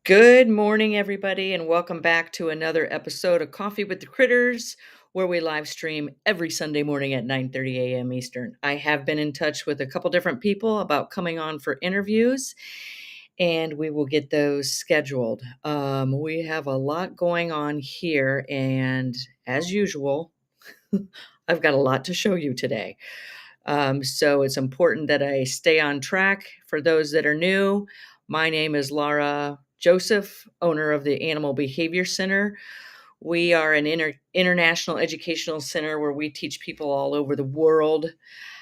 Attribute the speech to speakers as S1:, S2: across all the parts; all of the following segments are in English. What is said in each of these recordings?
S1: Good morning, everybody, and welcome back to another episode of Coffee with the Critters, where we live stream every Sunday morning at 9:30 a.m. Eastern. I have been in touch with a couple different people about coming on for interviews, and we will get those scheduled. We have a lot going on here, and as usual, I've got a lot to show you today. So it's important that I stay on track. For those that are new, my name is Laura Joseph, owner of the Animal Behavior Center. We are an international educational center where we teach people all over the world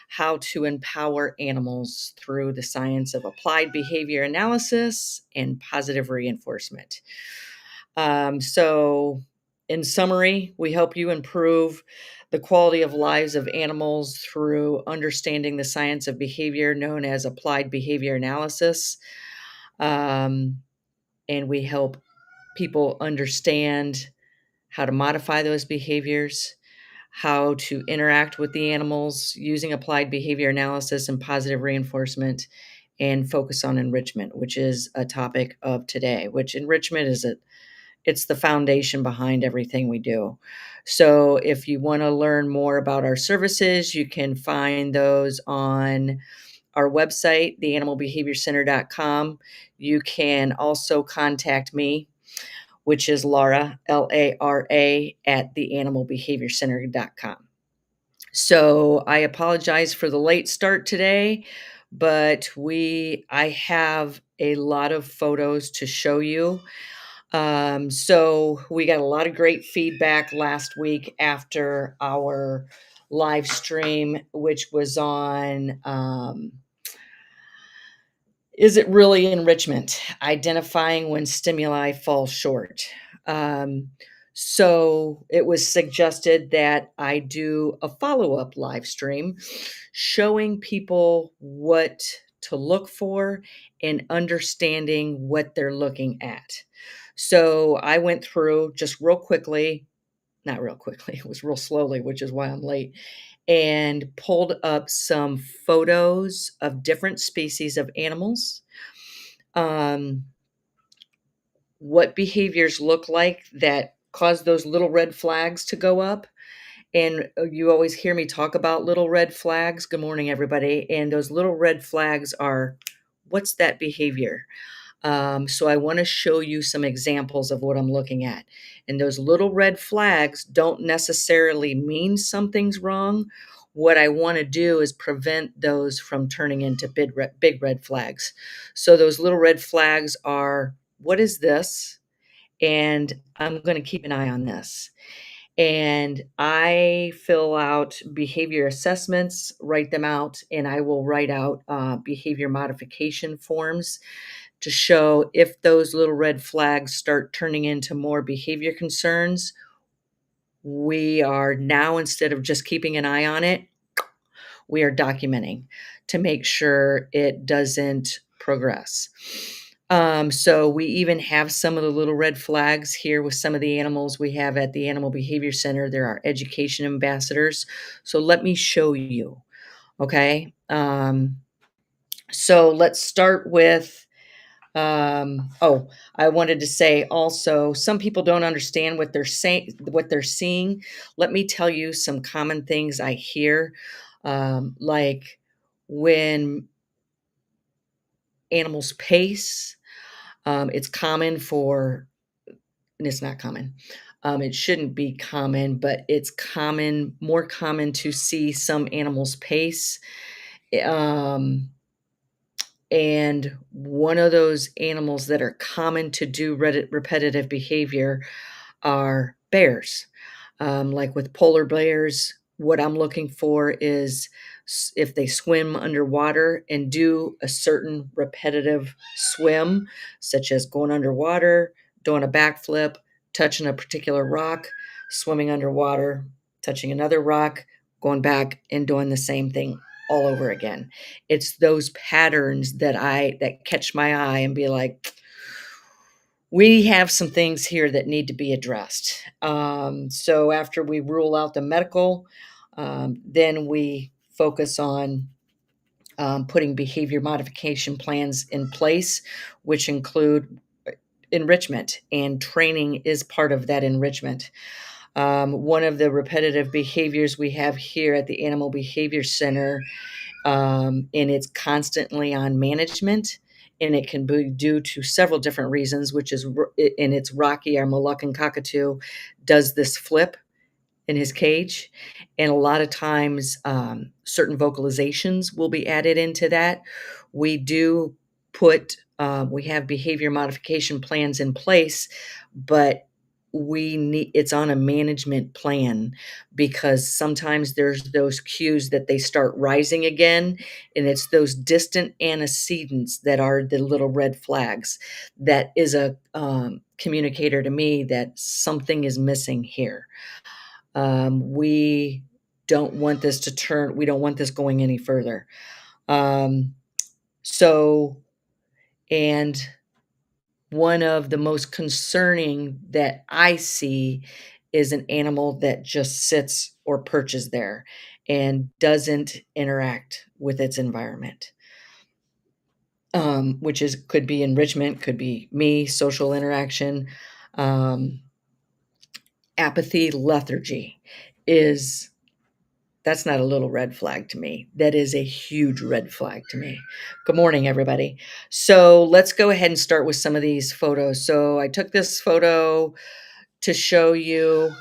S1: how to empower animals through the science of applied behavior analysis and positive reinforcement. In summary, we help you improve the quality of lives of animals through understanding the science of behavior known as applied behavior analysis. Um, and we help people understand how to modify those behaviors, how to interact with the animals using applied behavior analysis and positive reinforcement, and focus on enrichment, which is a topic of today, which enrichment is it's the foundation behind everything we do. So if you want to learn more about our services, you can find those on our website, theanimalbehaviorcenter.com. You can also contact me, which is Laura, Lara, at theanimalbehaviorcenter.com. So I apologize for the late start today, but I have a lot of photos to show you. So we got a lot of great feedback last week after our live stream, which was on is it really enrichment? Identifying when stimuli fall short. Um, so it was suggested that I do a follow up live stream showing people what to look for and understanding what they're looking at. So I went through just real quickly, not real quickly, it was real slowly, which is why I'm late, and pulled up some photos of different species of animals, um, what behaviors look like that cause those little red flags to go up. And you always hear me talk about little red flags. Good morning, everybody. And those little red flags are, what's that behavior? So I want to show you some examples of what I'm looking at. And those little red flags don't necessarily mean something's wrong. What I want to do is prevent those from turning into big red flags. So those little red flags are, what is this? And I'm going to keep an eye on this. And I fill out behavior assessments, write them out, and I will write out behavior modification forms to show if those little red flags start turning into more behavior concerns. We are now, instead of just keeping an eye on it, we are documenting to make sure it doesn't progress. So we even have some of the little red flags here with some of the animals we have at the Animal Behavior Center. There are education ambassadors. So let me show you. Okay. So let's start with I wanted to say also, some people don't understand what they're saying, what they're seeing. Let me tell you some common things I hear, like when animals pace. It's common for, and it's not common. It shouldn't be common, but it's more common to see some animals pace. Um, And one of those animals that are common to do repetitive behavior are bears. Like with polar bears, what I'm looking for is if they swim underwater and do a certain repetitive swim, such as going underwater, doing a backflip, touching a particular rock, swimming underwater, touching another rock, going back and doing the same thing all over again. It's those patterns that catch my eye and be like, we have some things here that need to be addressed. So after we rule out the medical, then we focus on putting behavior modification plans in place, which include enrichment, and training is part of that enrichment. One of the repetitive behaviors we have here at the Animal Behavior Center, and it's constantly on management, and it can be due to several different reasons, which is, and it's Rocky, our Moluccan cockatoo, does this flip in his cage. And a lot of times, certain vocalizations will be added into that. We do we have behavior modification plans in place, but it's on a management plan because sometimes there's those cues that they start rising again. And it's those distant antecedents that are the little red flags. That is a communicator to me that something is missing here. We don't want this we don't want this going any further. Um, so, and one of the most concerning that I see is an animal that just sits or perches there and doesn't interact with its environment. Which could be enrichment, could be me, social interaction, um, apathy, lethargy is That's not a little red flag to me. That is a huge red flag to me. Good morning, everybody. So let's go ahead and start with some of these photos. So I took this photo to show you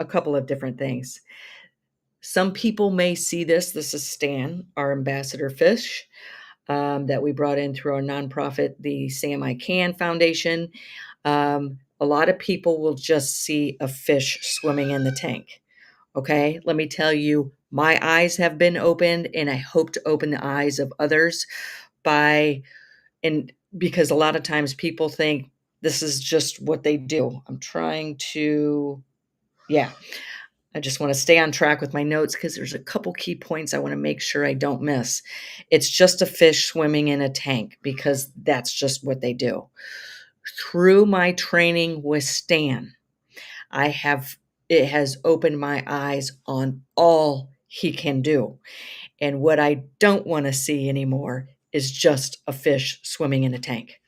S1: a couple of different things. Some people may see this. This is Stan, our ambassador fish, that we brought in through our nonprofit, the Sam I Can Foundation. A lot of people will just see a fish swimming in the tank. Okay, let me tell you, my eyes have been opened, and I hope to open the eyes of others because a lot of times people think this is just what they do. I just want to stay on track with my notes because there's a couple key points I want to make sure I don't miss. It's just a fish swimming in a tank because that's just what they do. Through my training with Stan, it has opened my eyes on all he can do. And what I don't want to see anymore is just a fish swimming in a tank.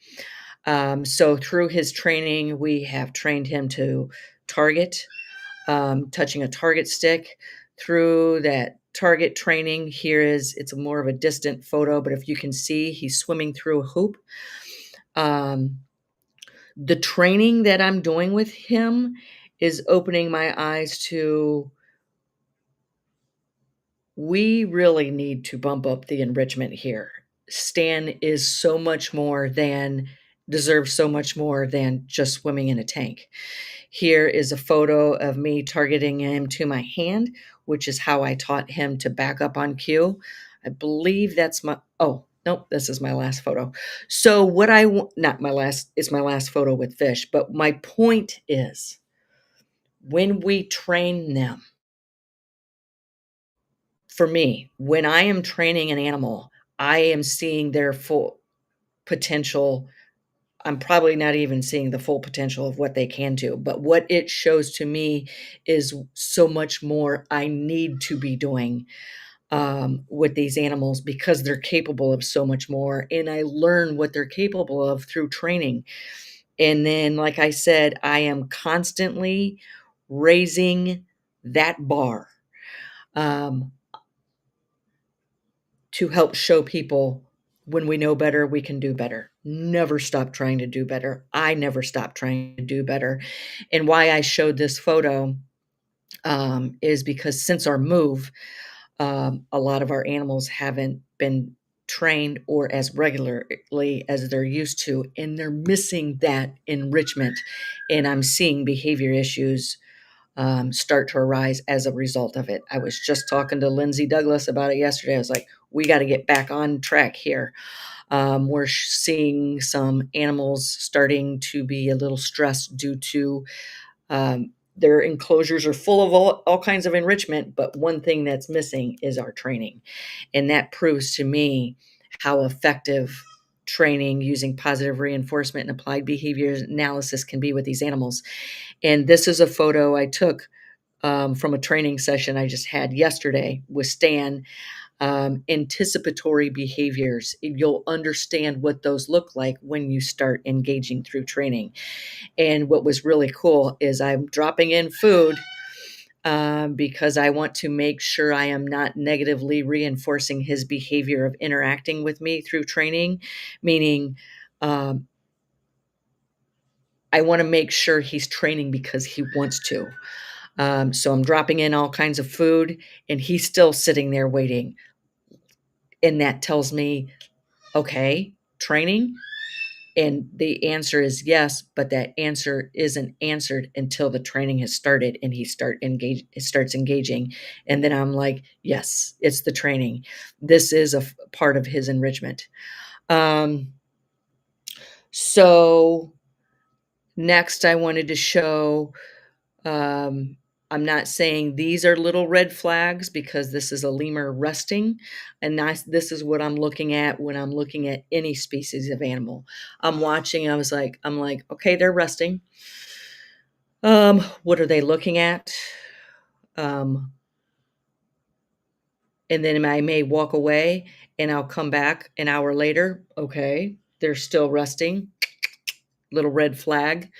S1: So through his training, we have trained him to target, touching a target stick. Through that target training, it's more of a distant photo, but if you can see, he's swimming through a hoop. The training that I'm doing with him is opening my eyes to, we really need to bump up the enrichment here. Stan is deserves so much more than just swimming in a tank. Here is a photo of me targeting him to my hand, which is how I taught him to back up on cue. I believe oh, nope, this is my last photo. So it's my last photo with fish, but my point is when we train them, for me, when I am training an animal, I am seeing their full potential. I'm probably not even seeing the full potential of what they can do, but what it shows to me is so much more I need to be doing with these animals because they're capable of so much more. And I learn what they're capable of through training. And then, like I said, I am constantly raising that bar. To help show people when we know better, we can do better. Never stop trying to do better. I never stop trying to do better. And why I showed this photo is because since our move, a lot of our animals haven't been trained or as regularly as they're used to, and they're missing that enrichment. And I'm seeing behavior issues start to arise as a result of it. I was just talking to Lindsay Douglas about it yesterday. I was like, we got to get back on track here. We're seeing some animals starting to be a little stressed due to their enclosures are full of all kinds of enrichment, but one thing that's missing is our training. And that proves to me how effective training using positive reinforcement and applied behavior analysis can be with these animals. And this is a photo I took from a training session I just had yesterday with Stan. Anticipatory behaviors. You'll understand what those look like when you start engaging through training. And what was really cool is I'm dropping in food because I want to make sure I am not negatively reinforcing his behavior of interacting with me through training, meaning um, I want to make sure he's training because he wants to. So I'm dropping in all kinds of food, and he's still sitting there waiting. And that tells me, okay, training. And the answer is yes, but that answer isn't answered until the training has started and he starts engaging. And then I'm like, yes, it's the training. This is a part of his enrichment. Um, so next I wanted to show, um, I'm not saying these are little red flags because this is a lemur resting, and this is what I'm looking at when I'm looking at any species of animal. I'm watching, I'm like, okay, they're resting. What are they looking at? Um, and then I may walk away and I'll come back an hour later. Okay, they're still resting. Little red flag.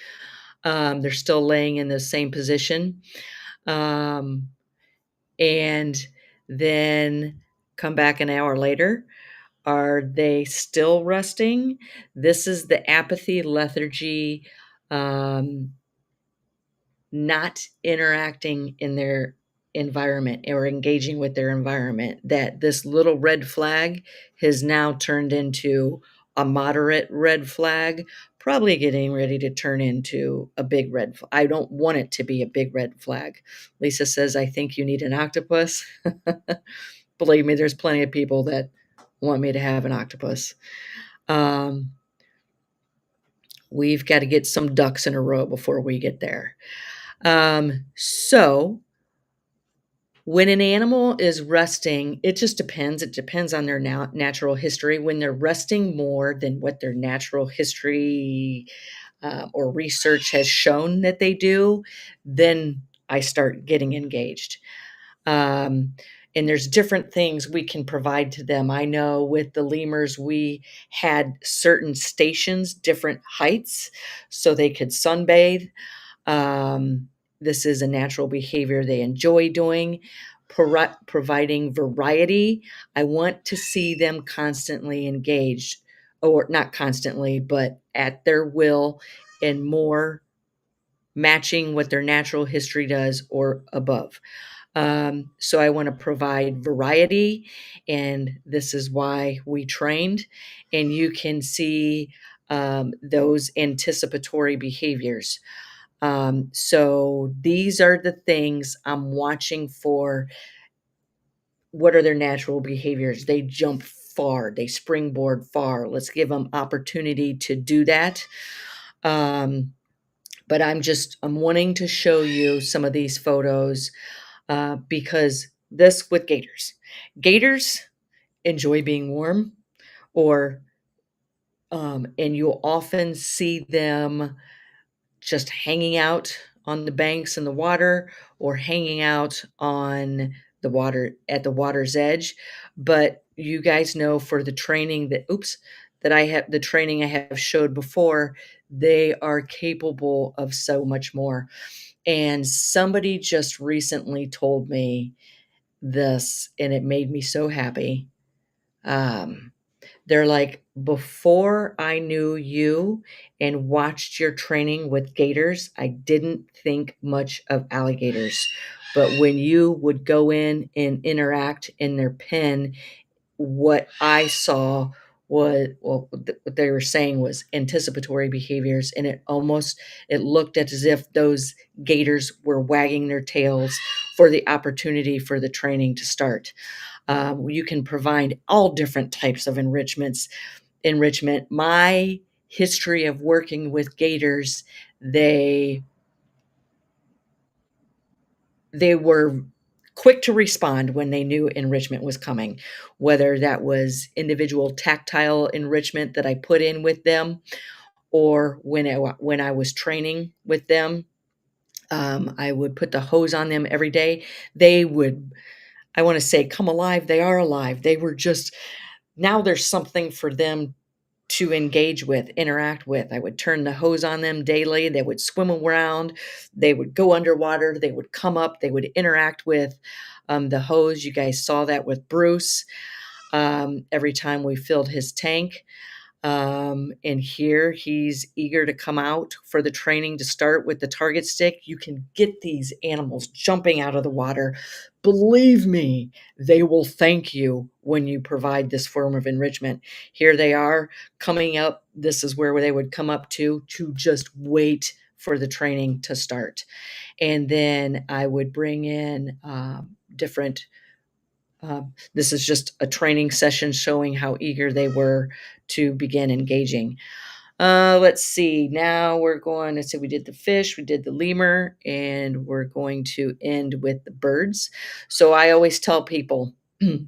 S1: They're still laying in the same position. Um, and then come back an hour later. Are they still resting? This is the apathy, lethargy, um, not interacting in their environment or engaging with their environment. That this little red flag has now turned into a moderate red flag, probably getting ready to turn into a big red flag. I don't want it to be a big red flag. Lisa says, I think you need an octopus. Believe me, there's plenty of people that want me to have an octopus. Um, we've got to get some ducks in a row before we get there. So when an animal is resting, it just depends. It depends on their natural history. When they're resting more than what their natural history or research has shown that they do, then I start getting engaged. Um, and there's different things we can provide to them. I know with the lemurs, we had certain stations, different heights, so they could sunbathe. Um, this is a natural behavior they enjoy doing. Providing variety. I want to see them constantly engaged, or not constantly, but at their will and more matching what their natural history does or above. So I want to provide variety, and this is why we trained. And you can see those anticipatory behaviors. So these are the things I'm watching for. What are their natural behaviors? They jump far, they springboard far. Let's give them opportunity to do that. But I'm wanting to show you some of these photos because this with gators enjoy being warm, or and you'll often see them just hanging out on the banks in the water or hanging out on the water at the water's edge. But you guys know for the training that I have, the training I have showed before, they are capable of so much more. And somebody just recently told me this, and it made me so happy. Um, they're like, before I knew you and watched your training with gators, I didn't think much of alligators. But when you would go in and interact in their pen, what I saw was, well, what they were saying was anticipatory behaviors. And it looked as if those gators were wagging their tails for the opportunity for the training to start. You can provide all different types of enrichment. My history of working with gators, they were quick to respond when they knew enrichment was coming, whether that was individual tactile enrichment that I put in with them, or when I was training with them. I would put the hose on them every day. They would I wanna say come alive, they are alive. They were just now there's something for them to engage with, interact with. I would turn the hose on them daily, they would swim around, they would go underwater, they would come up, they would interact with, the hose. You guys saw that with Bruce, every time we filled his tank. And here he's eager to come out for the training to start with the target stick. You can get these animals jumping out of the water. Believe me, they will thank you when you provide this form of enrichment. Here they are coming up. This is where they would come up to just wait for the training to start. And then I would bring in different this is just a training session showing how eager they were to begin engaging. Let's see. Now we're going to say we did the fish, we did the lemur, and we're going to end with the birds. So I always tell people the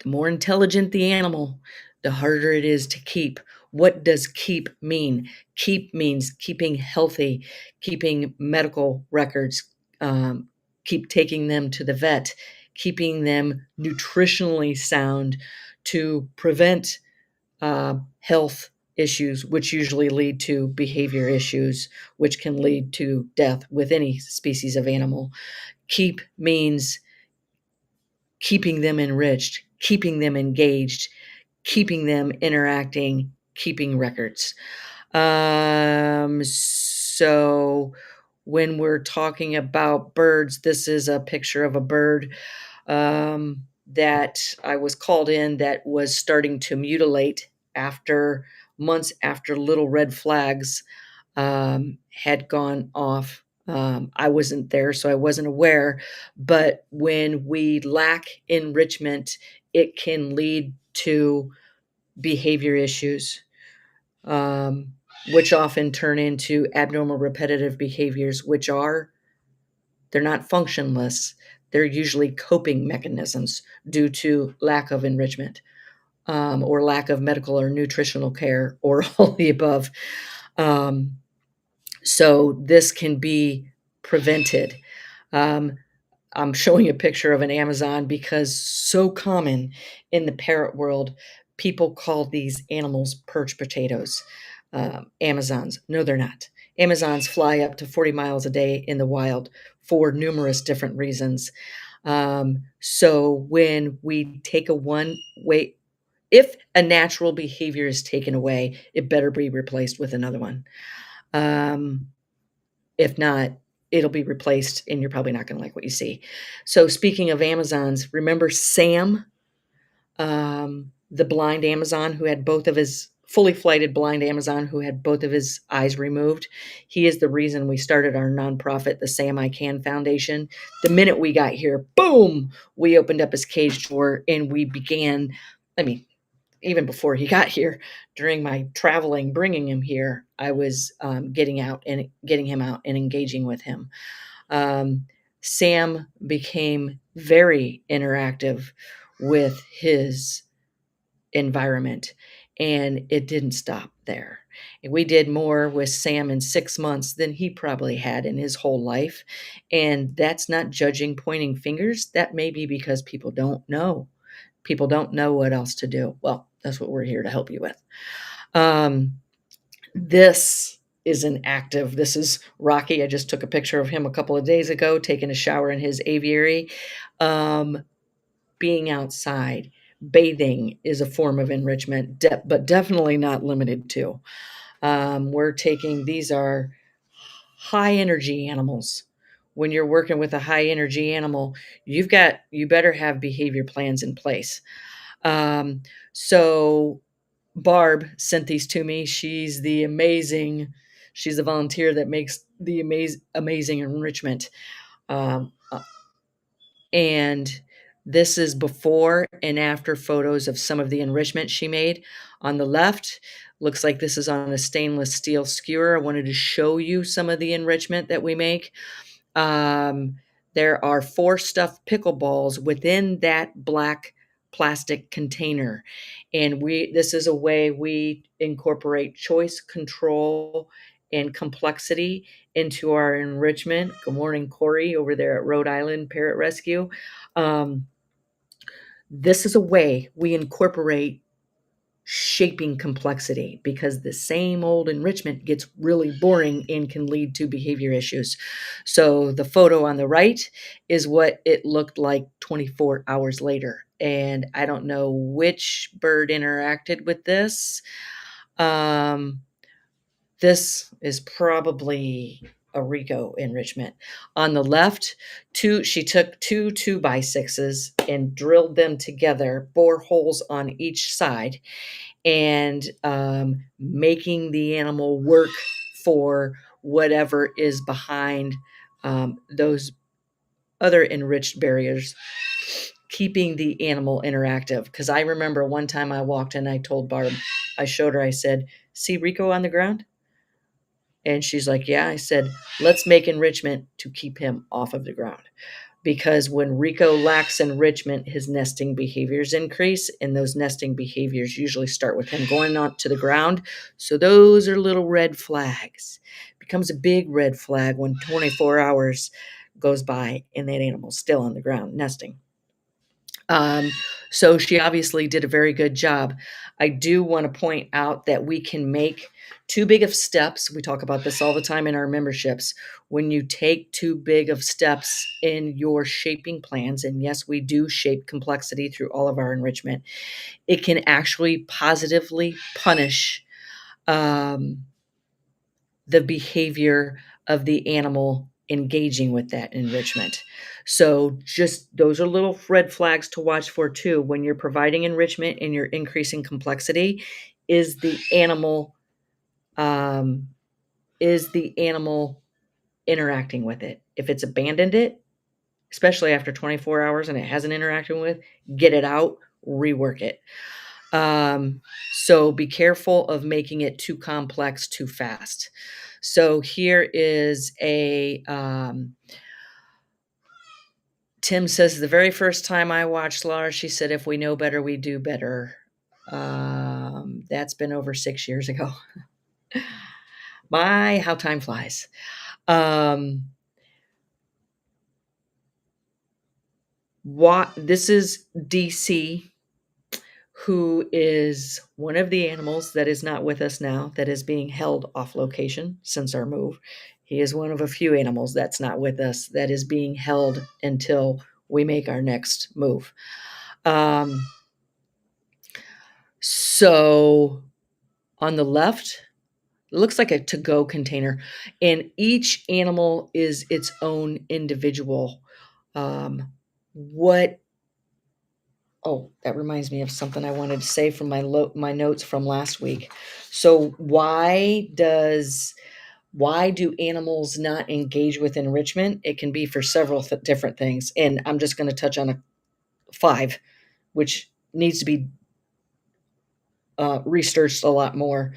S1: more intelligent the animal, the harder it is to keep. What does keep mean? Keep means keeping healthy, keeping medical records, keep taking them to the vet, keeping them nutritionally sound to prevent health issues, which usually lead to behavior issues, which can lead to death with any species of animal. Keep means keeping them enriched, keeping them engaged, keeping them interacting, keeping records. So when we're talking about birds, this is a picture of a bird that I was called in that was starting to mutilate after months after little red flags had gone off. I wasn't there, so I wasn't aware. But when we lack enrichment, it can lead to behavior issues, um, which often turn into abnormal repetitive behaviors, which are they're not functionless. They're usually coping mechanisms due to lack of enrichment, or lack of medical or nutritional care, or all the above. Um, so this can be prevented. Um, I'm showing a picture of an Amazon because so common in the parrot world, people call these animals perch potatoes. Amazons. No, they're not. Amazons fly up to 40 miles a day in the wild for numerous different reasons. So when we take a one way, if a natural behavior is taken away, it better be replaced with another one. Um, if not, it'll be replaced and you're probably not going to like what you see. So, speaking of Amazons, remember Sam, the blind Amazon who had both of his fully flighted blind Amazon who had both of his eyes removed? He is the reason we started our nonprofit, the Sam I Can Foundation. The minute we got here, boom, we opened up his cage door and we began. I mean, even before he got here, during my traveling, bringing him here, I was getting him out and engaging with him. Sam became very interactive with his environment, and it didn't stop there. We did more with Sam in 6 months than he probably had in his whole life. And that's not judging, pointing fingers. That may be because people don't know. People don't know what else to do. Well, that's what we're here to help you with. This is an active. This is Rocky. I just took a picture of him a couple of days ago, taking a shower in his aviary. Being outside, bathing is a form of enrichment, but definitely not limited to. We're taking, these are high energy animals. When you're working with a high energy animal, you better have behavior plans in place. So Barb sent these to me. She's a volunteer that makes the amazing enrichment. Um, uh, and this is before and after photos of some of the enrichment she made. On the left, looks like this is on a stainless steel skewer. I wanted to show you some of the enrichment that we make. Um, there are 4 stuffed pickleballs within that black plastic container. And this is a way we incorporate choice, control, and complexity into our enrichment. Good morning, Corey, over there at Rhode Island Parrot Rescue. Um, this is a way we incorporate shaping complexity, because the same old enrichment gets really boring and can lead to behavior issues. So the photo on the right is what it looked like 24 hours later. And I don't know which bird interacted with this. Um, this is probably a Rico enrichment. On the left, she took two 2x6s and drilled them together, bore holes on each side, and making the animal work for whatever is behind those other enriched barriers, keeping the animal interactive. Because I remember one time I walked in, I told Barb, I showed her, I said, "See Rico on the ground?" And she's like, "Yeah." I said, "Let's make enrichment to keep him off of the ground." Because when Rico lacks enrichment, his nesting behaviors increase, and those nesting behaviors usually start with him going onto the ground. So those are little red flags. It becomes a big red flag when 24 hours goes by and that animal's still on the ground nesting. Um, so she obviously did a very good job. I do want to point out that we can make too big of steps. We talk about this all the time in our memberships. When you take too big of steps in your shaping plans, and yes, we do shape complexity through all of our enrichment, it can actually positively punish um, the behavior of the animal engaging with that enrichment. So just those are little red flags to watch for too. When you're providing enrichment and you're increasing complexity, is the animal um, is the animal interacting with it? If it's abandoned it, especially after 24 hours and it hasn't interacted with, get it out, rework it. So be careful of making it too complex too fast. So here is Tim says, the very first time I watched Laura, she said, "If we know better, we do better." That's been over 6 years ago. My, how time flies. Um, this is DC, who is one of the animals that is not with us now, that is being held off location since our move. He is one of a few animals that's not with us that is being held until we make our next move. So on the left, it looks like a to-go container, and each animal is its own individual. What Oh, that reminds me of something I wanted to say from my notes from last week. So why do animals not engage with enrichment? It can be for several different things, and I'm just going to touch on 5, which needs to be researched a lot more.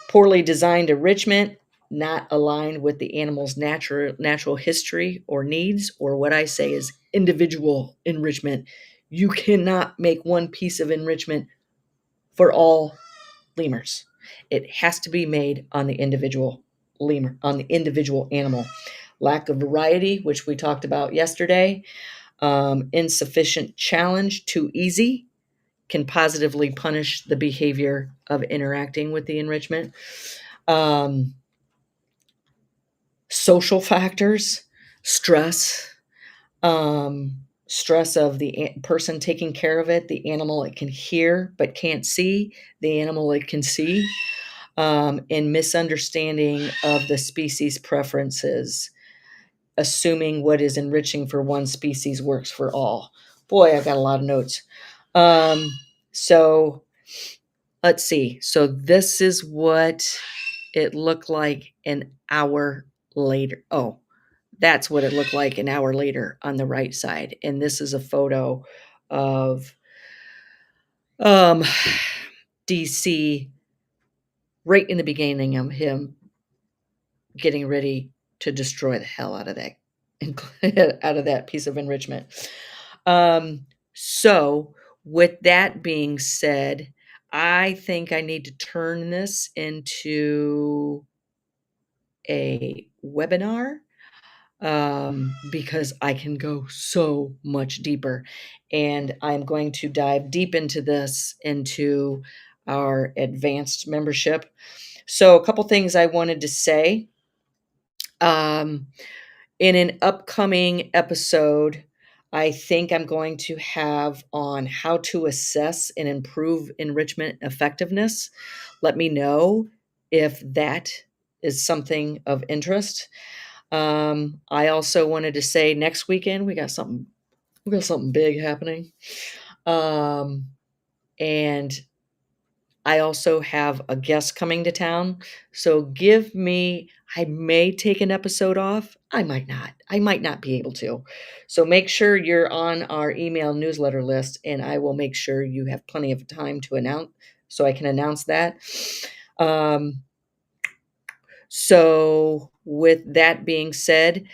S1: Poorly designed enrichment, not aligned with the animal's natural history or needs, or what I say is individual enrichment. You cannot make one piece of enrichment for all lemurs. It has to be made on the individual lemur, on the individual animal. Lack of variety, which we talked about yesterday. Insufficient challenge, too easy, can positively punish the behavior of interacting with the enrichment. Social factors, stress, stress of the person taking care of it, the animal it can hear but can't see, the animal it can see, and misunderstanding of the species preferences, assuming what is enriching for one species works for all. Boy, I got a lot of notes. So let's see. So this is what it looked like an hour later. Oh, that's what it looked like an hour later on the right side. And this is a photo of DC right in the beginning of him getting ready to destroy the hell out of that out of that piece of enrichment. So with that being said, I think I need to turn this into a webinar because I can go so much deeper. And I'm going to dive deep into this, into our advanced membership. So, a couple things I wanted to say. Um, in an upcoming episode, I think I'm going to have on how to assess and improve enrichment effectiveness. Let me know if that is something of interest. I also wanted to say next weekend we got something big happening. Um, and I also have a guest coming to town, so I may take an episode off, I might not. I might not be able to. So make sure you're on our email newsletter list, and I will make sure you have plenty of time to announce so I can announce that. Um, so with that being said,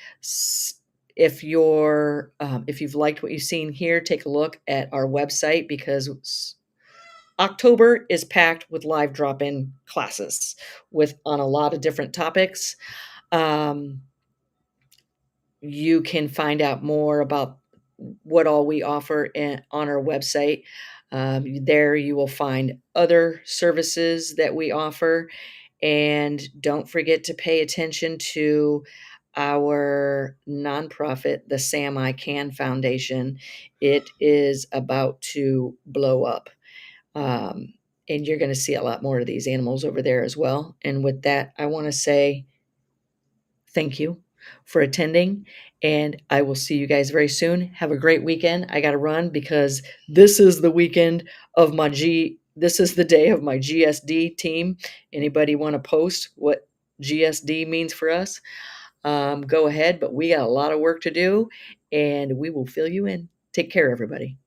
S1: if you've liked what you've seen here, take a look at our website because October is packed with live drop-in classes with on a lot of different topics. Um, you can find out more about what all we offer on our website. There you will find other services that we offer. And don't forget to pay attention to our nonprofit, the Sam I Can Foundation. It is about to blow up. Um, and you're going to see a lot more of these animals over there as well. And with that, I want to say thank you for attending, and I will see you guys very soon. Have a great weekend. I got to run because this is the day of my GSD team. Anybody want to post what GSD means for us? Go ahead, but we got a lot of work to do, and we will fill you in. Take care, everybody.